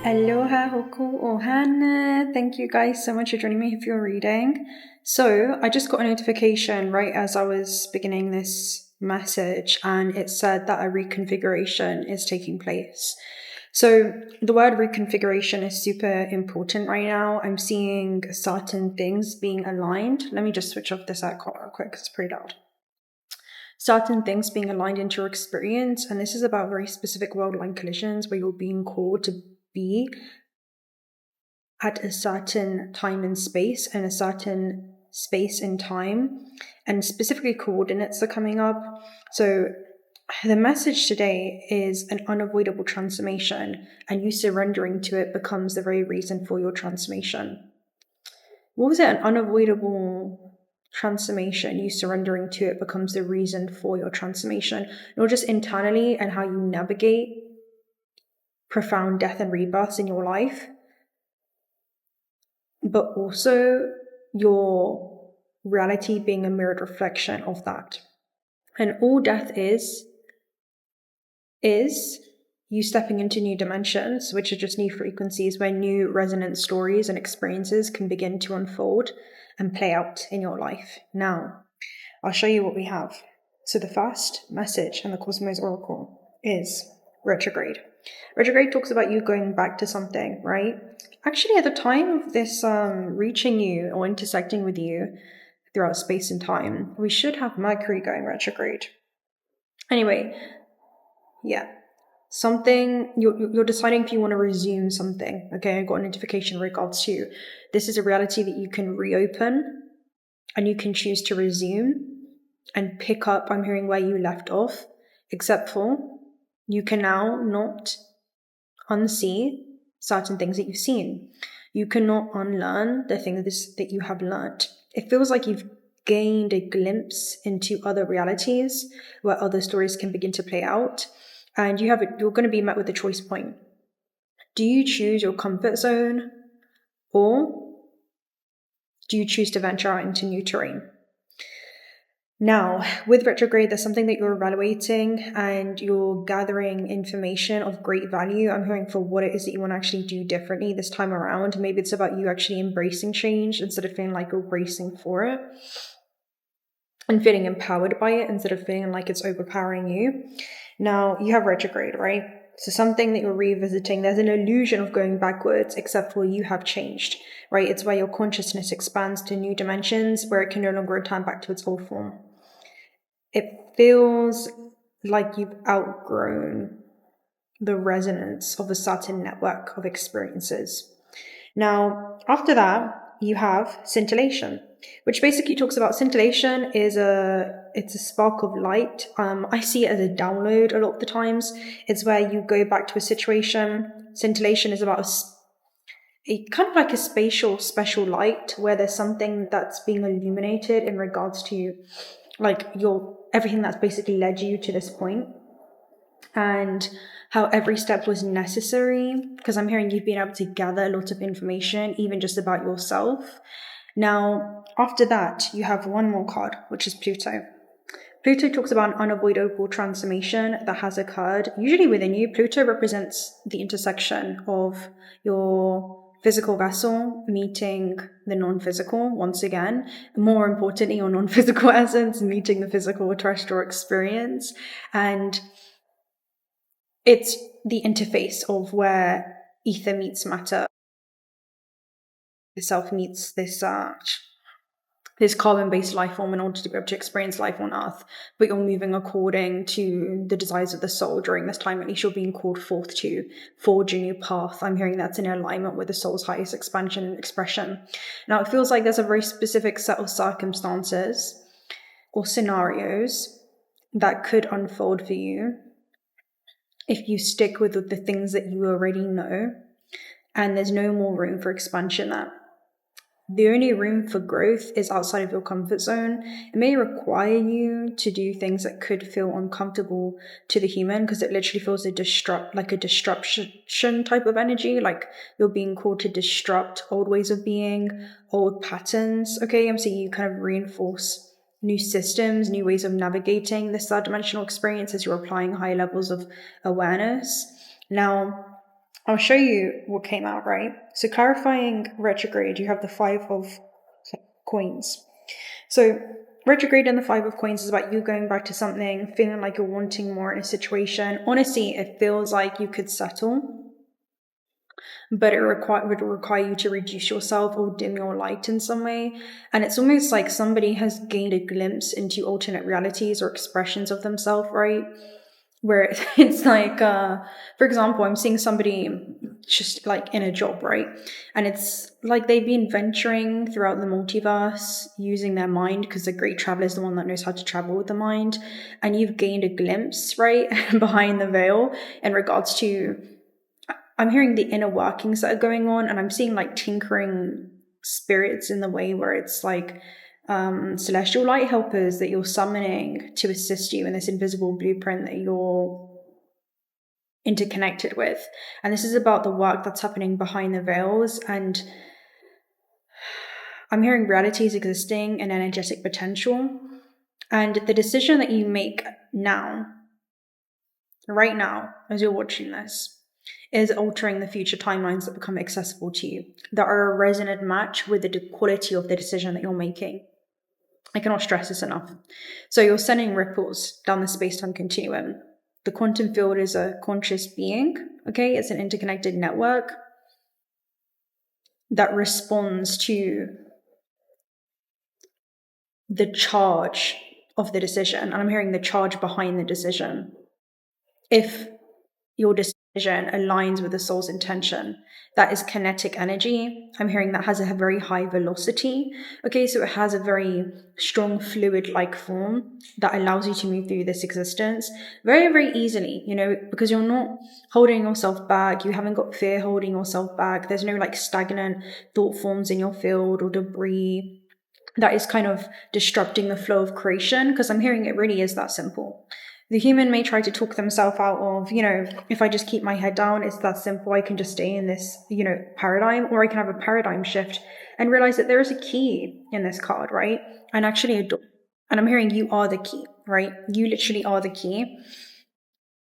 Aloha hoku ohana. Thank you guys so much for joining me for your reading. So I just got a notification right as I was beginning this message, and it said that a reconfiguration is taking place. So the word reconfiguration is super important right now. I'm seeing certain things being aligned. Let me just switch off this aircon real quick because it's pretty loud. Certain things being aligned into your experience, and this is about very specific world line collisions where you're being called to be at a certain time and space and a certain space and time, and specifically coordinates are coming up. So the message today is an unavoidable transformation, and you surrendering to it becomes the very reason for your transformation. What was it? An unavoidable transformation. You surrendering to it becomes the reason for your transformation, not just internally and how you navigate profound death and rebirths in your life, but also your reality being a mirrored reflection of that. And all death is you stepping into new dimensions, which are just new frequencies where new resonant stories and experiences can begin to unfold and play out in your life. Now, I'll show you what we have. So the first message in the Cosmos Oracle is retrograde. Retrograde talks about you going back to something, right? Actually, at the time of this reaching you or intersecting with you throughout space and time, we should have Mercury going retrograde. Anyway, yeah. Something, you're deciding if you want to resume something. Okay, I got a notification in regards to this is a reality that you can reopen and you can choose to resume and pick up, I'm hearing, where you left off, except for you can now not unsee certain things that you've seen. You cannot unlearn the things that you have learned. It feels like you've gained a glimpse into other realities where other stories can begin to play out. And you're going to be met with a choice point. Do you choose your comfort zone, or do you choose to venture out into new terrain? Now, with retrograde, there's something that you're evaluating and you're gathering information of great value. I'm hearing for what it is that you want to actually do differently this time around. Maybe it's about you actually embracing change instead of feeling like you're bracing for it, and feeling empowered by it instead of feeling like it's overpowering you. Now, you have retrograde, right? So something that you're revisiting, there's an illusion of going backwards, except for you have changed, right? It's where your consciousness expands to new dimensions where it can no longer return back to its old form. It feels like you've outgrown the resonance of a certain network of experiences. Now, after that, you have scintillation, which basically talks about scintillation is it's a spark of light. I see it as a download a lot of the times. It's where you go back to a situation. Scintillation is about a kind of like a spatial special light where there's something that's being illuminated in regards to like everything that's basically led you to this point, and how every step was necessary, because I'm hearing you've been able to gather a lot of information, even just about yourself. Now, after that, you have one more card, which is Pluto. Pluto talks about an unavoidable transformation that has occurred, usually within you. Pluto represents the intersection of your physical vessel meeting the non-physical once again. More importantly, your non-physical essence meeting the physical terrestrial experience. And it's the interface of where ether meets matter. The self meets this carbon-based life form in order to be able to experience life on Earth, but you're moving according to the desires of the soul during this time. At least you're being called forth to forge a new path. I'm hearing that's in alignment with the soul's highest expansion and expression. Now, it feels like there's a very specific set of circumstances or scenarios that could unfold for you if you stick with the things that you already know, and there's no more room for expansion there. The only room for growth is outside of your comfort zone. It may require you to do things that could feel uncomfortable to the human, because it literally feels a disruption type of energy, like you're being called to disrupt old ways of being, old patterns. Okay, I'm seeing you kind of reinforce new systems, new ways of navigating this third dimensional experience as you're applying high levels of awareness. Now, I'll show you what came out, right? So clarifying retrograde, you have the 5 of coins. So retrograde and the 5 of coins is about you going back to something, feeling like you're wanting more in a situation. Honestly, it feels like you could settle, but it would require you to reduce yourself or dim your light in some way. And it's almost like somebody has gained a glimpse into alternate realities or expressions of themselves, right? Where it's like, for example, I'm seeing somebody just like in a job, right? And it's like they've been venturing throughout the multiverse using their mind, because the great traveler is the one that knows how to travel with the mind. And you've gained a glimpse, right, behind the veil in regards to, I'm hearing the inner workings that are going on, and I'm seeing like tinkering spirits in the way where it's like celestial light helpers that you're summoning to assist you in this invisible blueprint that you're interconnected with. And this is about the work that's happening behind the veils. And I'm hearing realities existing and energetic potential. And the decision that you make now, right now, as you're watching this, is altering the future timelines that become accessible to you, that are a resonant match with the quality of the decision that you're making. I cannot stress this enough. So you're sending ripples down the space-time continuum. The quantum field is a conscious being, okay? It's an interconnected network that responds to the charge of the decision. And I'm hearing the charge behind the decision. If your decision aligns with the soul's intention, that is kinetic energy. I'm hearing that has a very high velocity. Okay, so it has a very strong fluid-like form that allows you to move through this existence very, very easily, because you're not holding yourself back. You haven't got fear holding yourself back. There's no like stagnant thought forms in your field or debris that is kind of disrupting the flow of creation, because I'm hearing it really is that simple. The human may try to talk themselves out of, if I just keep my head down, it's that simple. I can just stay in this, paradigm, or I can have a paradigm shift and realize that there is a key in this card, right? And actually a door. And I'm hearing you are the key, right? You literally are the key.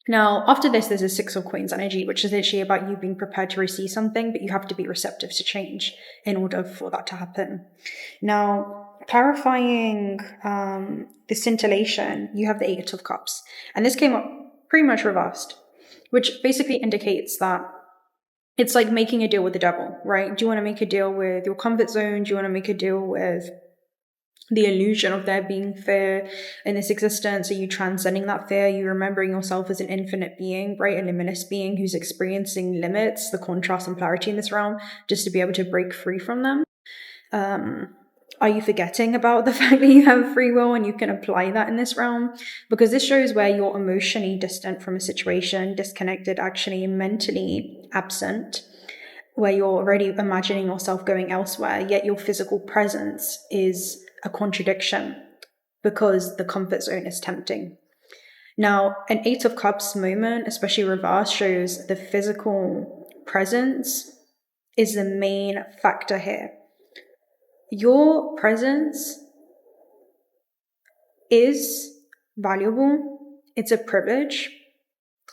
Now, after this, there's a 6 of coins energy, which is literally about you being prepared to receive something, but you have to be receptive to change in order for that to happen. Now, clarifying the scintillation, you have the 8 of cups. And this came up pretty much reversed, which basically indicates that it's like making a deal with the devil, right? Do you want to make a deal with your comfort zone? Do you want to make a deal with the illusion of there being fear in this existence? Are you transcending that fear? Are you remembering yourself as an infinite being, right? A limitless being who's experiencing limits, the contrast and polarity in this realm, just to be able to break free from them? Are you forgetting about the fact that you have free will and you can apply that in this realm? Because this shows where you're emotionally distant from a situation, disconnected, actually mentally absent, where you're already imagining yourself going elsewhere, yet your physical presence is a contradiction because the comfort zone is tempting. Now, an 8 of Cups moment, especially reverse, shows the physical presence is the main factor here. Your presence is valuable. It's a privilege.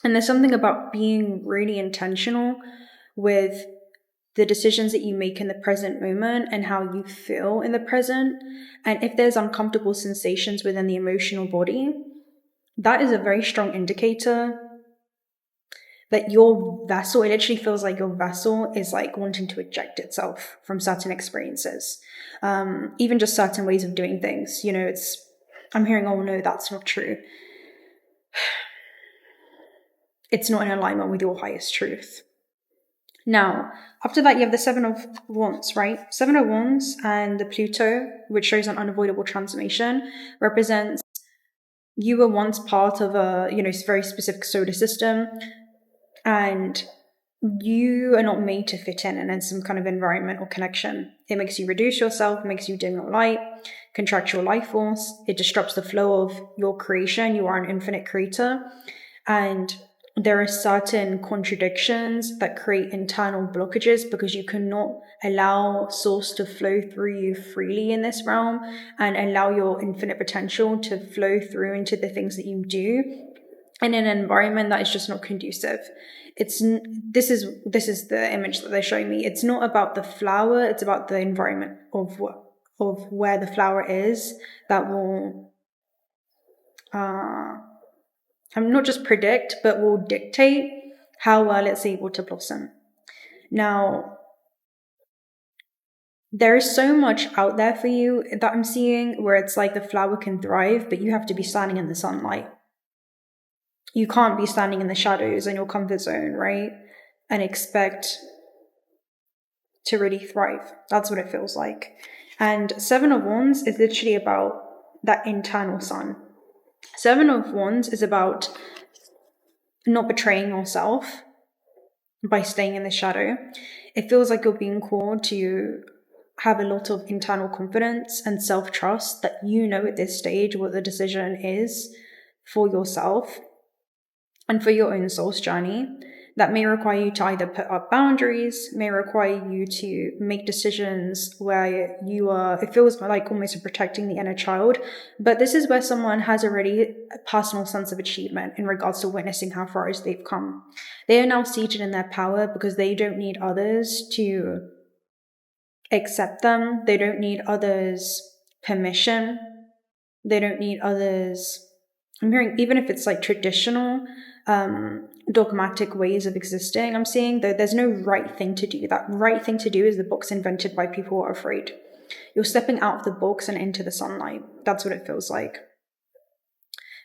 And there's something about being really intentional with the decisions that you make in the present moment and how you feel in the present. And if there's uncomfortable sensations within the emotional body, that is a very strong indicator that your vessel, it literally feels like your vessel is like wanting to eject itself from certain experiences. Even just certain ways of doing things. I'm hearing, oh no, that's not true. It's not in alignment with your highest truth. Now, after that, you have the 7 of Wands, right? 7 of Wands and the Pluto, which shows an unavoidable transformation, represents you were once part of a, very specific solar system, and you are not made to fit in some kind of environment or connection. It makes you reduce yourself, makes you dim your light, contract your life force. It disrupts the flow of your creation. You are an infinite creator. And there are certain contradictions that create internal blockages because you cannot allow source to flow through you freely in this realm and allow your infinite potential to flow through into the things that you do. in an environment that is just not conducive. This is the image that they're showing me. It's not about the flower, it's about the environment of where the flower is that will not just predict, but will dictate how well it's able to blossom. Now, there is so much out there for you that I'm seeing where it's like the flower can thrive, but you have to be standing in the sunlight. You can't be standing in the shadows in your comfort zone, right? And expect to really thrive. That's what it feels like. And Seven of Wands is literally about that internal sun. Seven of Wands is about not betraying yourself by staying in the shadow. It feels like you're being called to have a lot of internal confidence and self-trust that you know at this stage what the decision is for yourself and for your own soul's journey. That may require you to either put up boundaries, may require you to make decisions where you are, it feels like almost protecting the inner child. But this is where someone has already a personal sense of achievement in regards to witnessing how far as they've come. They are now seated in their power because they don't need others to accept them. They don't need others' permission. They don't need others. I'm hearing, even if it's like traditional, dogmatic ways of existing, I'm seeing that there's no right thing to do. That right thing to do is the box invented by people who are afraid. You're stepping out of the box and into the sunlight. That's what it feels like.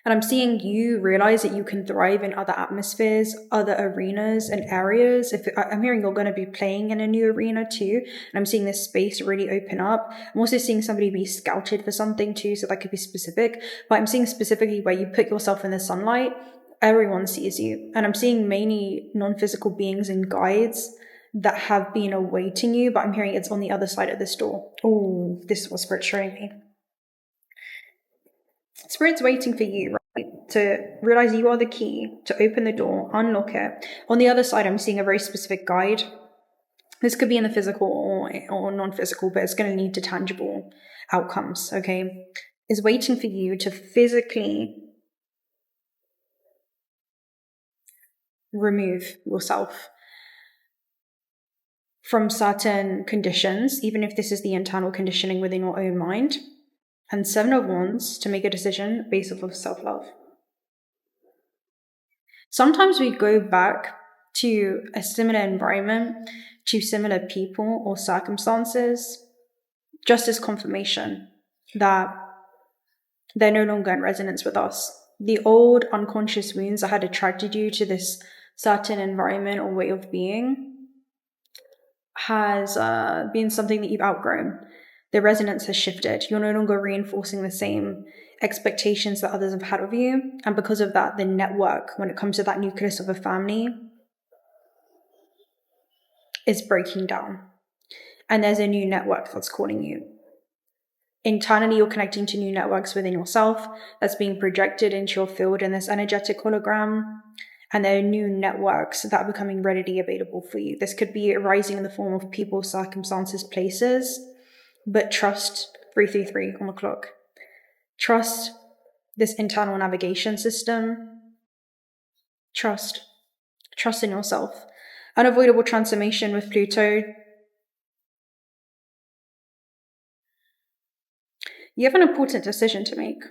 And I'm seeing you realize that you can thrive in other atmospheres, other arenas and areas. I'm hearing you're going to be playing in a new arena too. And I'm seeing this space really open up. I'm also seeing somebody be scouted for something too, so that could be specific. But I'm seeing specifically where you put yourself in the sunlight, everyone sees you. And I'm seeing many non-physical beings and guides that have been awaiting you, but I'm hearing it's on the other side of this door. Oh, this is what Spirit's showing me. Spirit's waiting for you, right, to realize you are the key to open the door, unlock it. On the other side, I'm seeing a very specific guide. This could be in the physical or non-physical, but it's going to lead to tangible outcomes, okay? Is waiting for you to physically remove yourself from certain conditions, even if this is the internal conditioning within your own mind. And Seven of Wands to make a decision based off of self-love. Sometimes we go back to a similar environment, to similar people or circumstances, just as confirmation that they're no longer in resonance with us. The old unconscious wounds that had attracted you to this certain environment or way of being has been something that you've outgrown. The resonance has shifted. You're no longer reinforcing the same expectations that others have had of you. And because of that, the network, when it comes to that nucleus of a family, is breaking down. And there's a new network that's calling you. Internally, you're connecting to new networks within yourself that's being projected into your field in this energetic hologram. And there are new networks that are becoming readily available for you. This could be arising in the form of people, circumstances, places. But trust 333 on the clock. Trust this internal navigation system. Trust in yourself. Unavoidable transformation with Pluto. You have an important decision to make.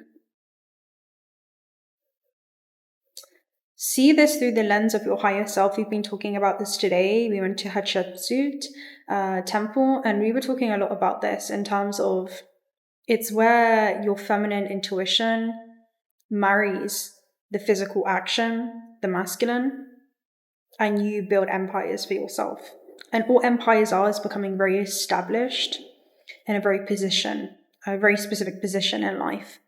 See this through the lens of your higher self. We've been talking about this today. We went to Hatshepsut temple, and we were talking a lot about this in terms of it's where your feminine intuition marries the physical action, the masculine, and you build empires for yourself. And all empires are is becoming very established in a very specific position in life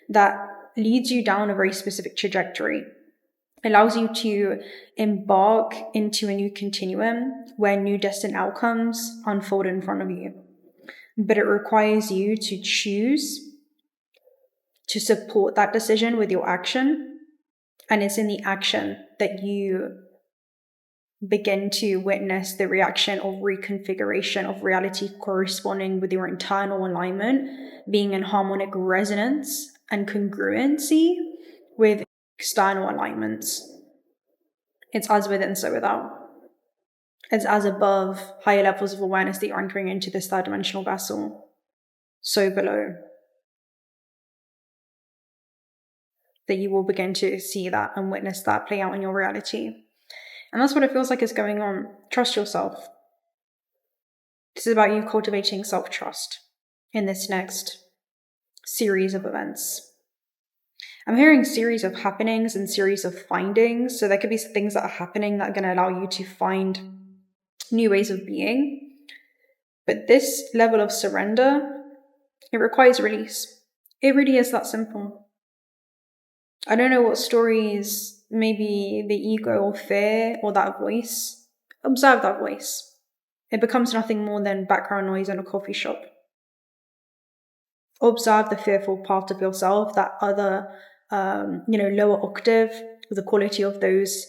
that leads you down a very specific trajectory. Allows you to embark into a new continuum where new destined outcomes unfold in front of you. But it requires you to choose to support that decision with your action. And it's in the action that you begin to witness the reaction of reconfiguration of reality corresponding with your internal alignment, being in harmonic resonance and congruency with external alignments. It's as within, so without. It's as above, higher levels of awareness that you're anchoring into this third dimensional vessel, so below, that you will begin to see that and witness that play out in your reality. And that's what it feels like is going on. Trust yourself. This is about you cultivating self-trust in this next series of events. I'm hearing series of happenings and series of findings. So there could be things that are happening that are going to allow you to find new ways of being. But this level of surrender, it requires release. It really is that simple. I don't know what stories, maybe the ego or fear or that voice. Observe that voice. It becomes nothing more than background noise in a coffee shop. Observe the fearful part of yourself, that other, lower octave, the quality of those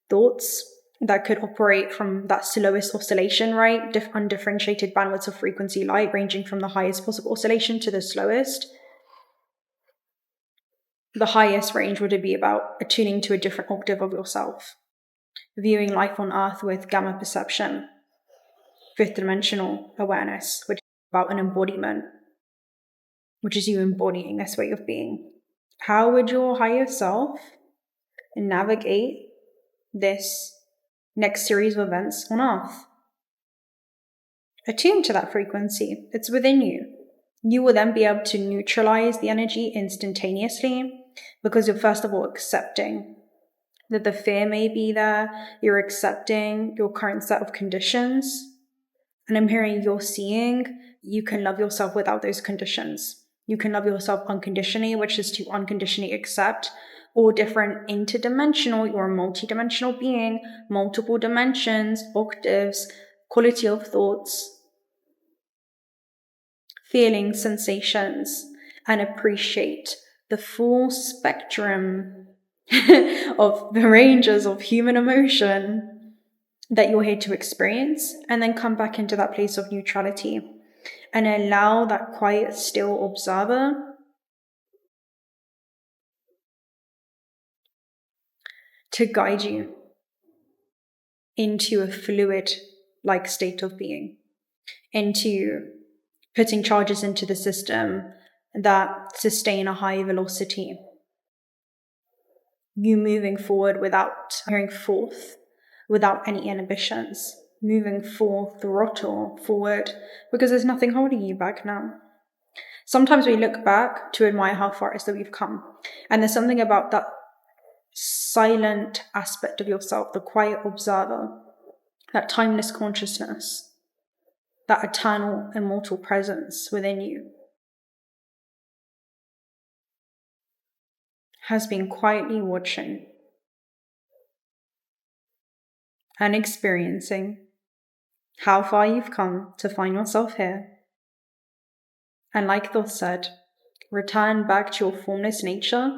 thoughts that could operate from that slowest oscillation, right? Undifferentiated bandwidths of frequency light, ranging from the highest possible oscillation to the slowest. The highest range would be about attuning to a different octave of yourself, viewing life on earth with gamma perception, fifth dimensional awareness, which is about an embodiment, which is you embodying this way of being. How would your higher self navigate this next series of events on earth? Attune to that frequency. It's within you. You will then be able to neutralize the energy instantaneously because you're first of all accepting that the fear may be there. You're accepting your current set of conditions. And I'm hearing you're seeing you can love yourself without those conditions. You can love yourself unconditionally, which is to unconditionally accept all different interdimensional, you're a multidimensional being, multiple dimensions, octaves, quality of thoughts, feelings, sensations, and appreciate the full spectrum of the ranges of human emotion that you're here to experience, and then come back into that place of neutrality and allow that quiet, still observer to guide you into a fluid-like state of being, into putting charges into the system that sustain a high velocity. You moving forward without hearing forth, without any inhibitions, moving full throttle forward, because there's nothing holding you back now. Sometimes we look back to admire how far it is that we've come. And there's something about that silent aspect of yourself, the quiet observer, that timeless consciousness, that eternal, immortal presence within you, has been quietly watching and experiencing how far you've come to find yourself here. And like Thoth said, return back to your formless nature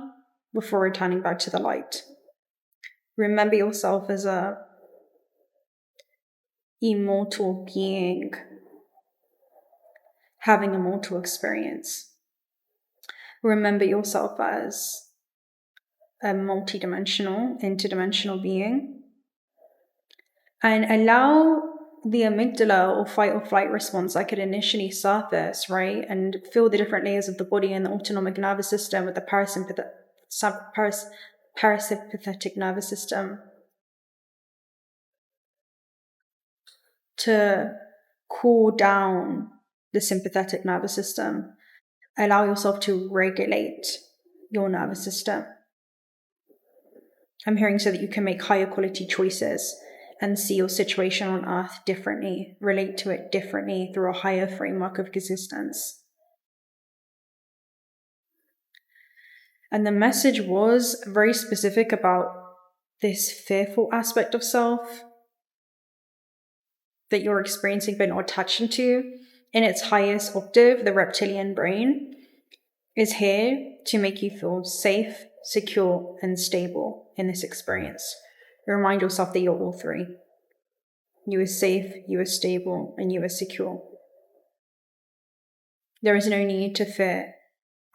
before returning back to the light. Remember yourself as a immortal being, having a mortal experience. Remember yourself as a multidimensional, interdimensional being, and allow the amygdala or fight or flight response that could initially surface, right? And feel the different layers of the body and the autonomic nervous system with the parasympathetic nervous system to cool down the sympathetic nervous system. Allow yourself to regulate your nervous system. I'm hearing so that you can make higher quality choices and see your situation on earth differently, relate to it differently through a higher framework of existence. And the message was very specific about this fearful aspect of self that you're experiencing but not attaching to in its highest octave. The reptilian brain is here to make you feel safe, secure, and stable in this experience. Remind yourself that you're all three. You are safe, you are stable, and you are secure. There is no need to fear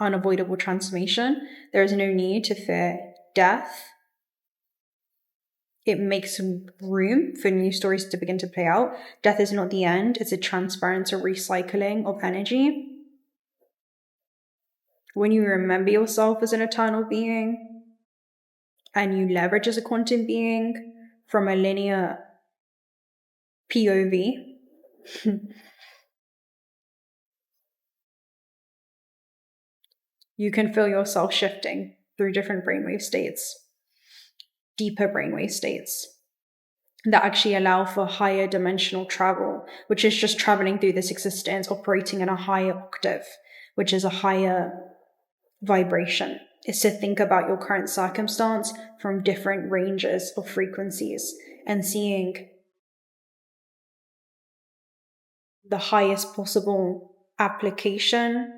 unavoidable transformation. There is no need to fear death, it makes room for new stories to begin to play out. Death is not the end. It's a transference or recycling of energy. When you remember yourself as an eternal being and you leverage as a quantum being from a linear POV, you can feel yourself shifting through different brainwave states, deeper brainwave states that actually allow for higher dimensional travel, which is just traveling through this existence, operating in a higher octave, which is a higher vibration. Is to think about your current circumstance from different ranges of frequencies and seeing the highest possible application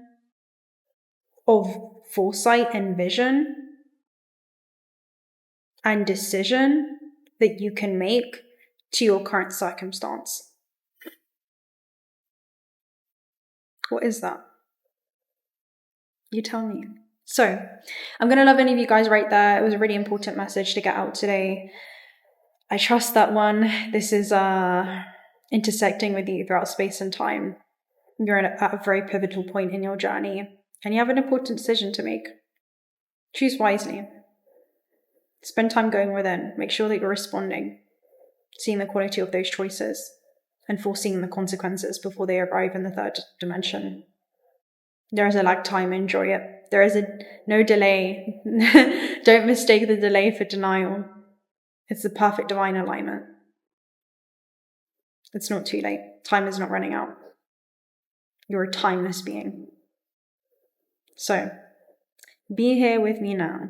of foresight and vision and decision that you can make to your current circumstance. What is that? You tell me. So, I'm going to love any of you guys right there. It was a really important message to get out today. I trust that one. This is intersecting with you throughout space and time. You're at a very pivotal point in your journey, and you have an important decision to make. Choose wisely. Spend time going within. Make sure that you're responding, seeing the quality of those choices, and foreseeing the consequences before they arrive in the third dimension. There is a lag time, enjoy it. There is no delay. Don't mistake the delay for denial. It's the perfect divine alignment. It's not too late. Time is not running out. You're a timeless being. So, be here with me now.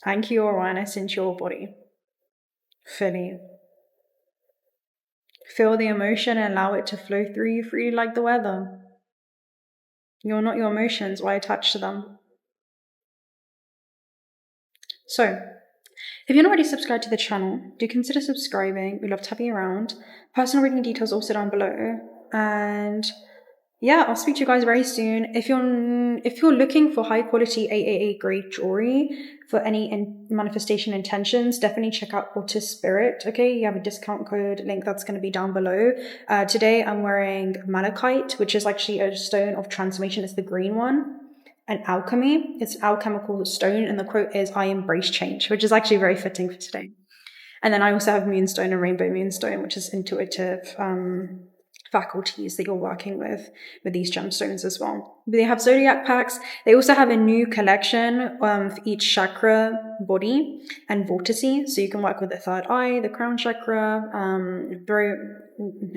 Anchor your awareness into your body. Fully. Feel the emotion and allow it to flow through you freely like the weather. You're not your emotions. Why attach to them? So, if you're not already subscribed to the channel, do consider subscribing. We love to have you around. Personal reading details also down below. And yeah, I'll speak to you guys very soon. If you're looking for high quality AAA grade jewelry for any manifestation intentions, definitely check out Water Spirit. Okay, you have a discount code link that's going to be down below. Today I'm wearing malachite, which is actually a stone of transformation. It's the green one. And alchemy, it's an alchemical stone, and the quote is, "I embrace change," which is actually very fitting for today. And then I also have moonstone and rainbow moonstone, which is intuitive faculties that you're working with these gemstones as well. They have zodiac packs. They also have a new collection for each chakra, body, and vortices. So you can work with the third eye, the crown chakra,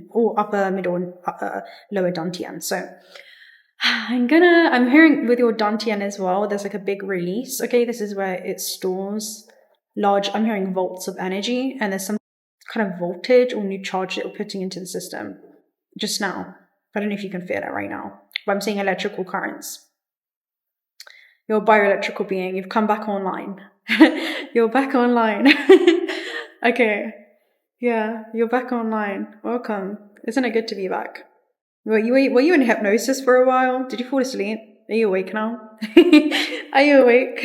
or upper, middle, and lower dantian. So I'm hearing with your dantian as well, there's like a big release. Okay, this is where it stores I'm hearing volts of energy, and there's some kind of voltage or new charge that you're putting into the system just now. I don't know if you can feel it right now, but I'm seeing electrical currents. You're a bioelectrical being. You've come back online. You're back online. Okay. Yeah, you're back online. Welcome. Isn't it good to be back? Were you in hypnosis for a while? Did you fall asleep? Are you awake now? Are you awake?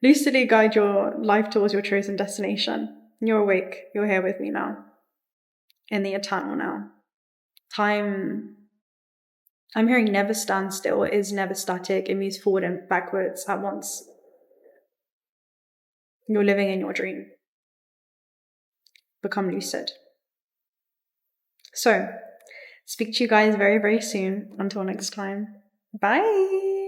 Lucidly guide your life towards your chosen destination. You're awake. You're here with me now. In the eternal now. Time, I'm hearing never stand still. It is never static. It moves forward and backwards at once. You're living in your dream. Become lucid. So, speak to you guys very, very soon. Until next time. Bye.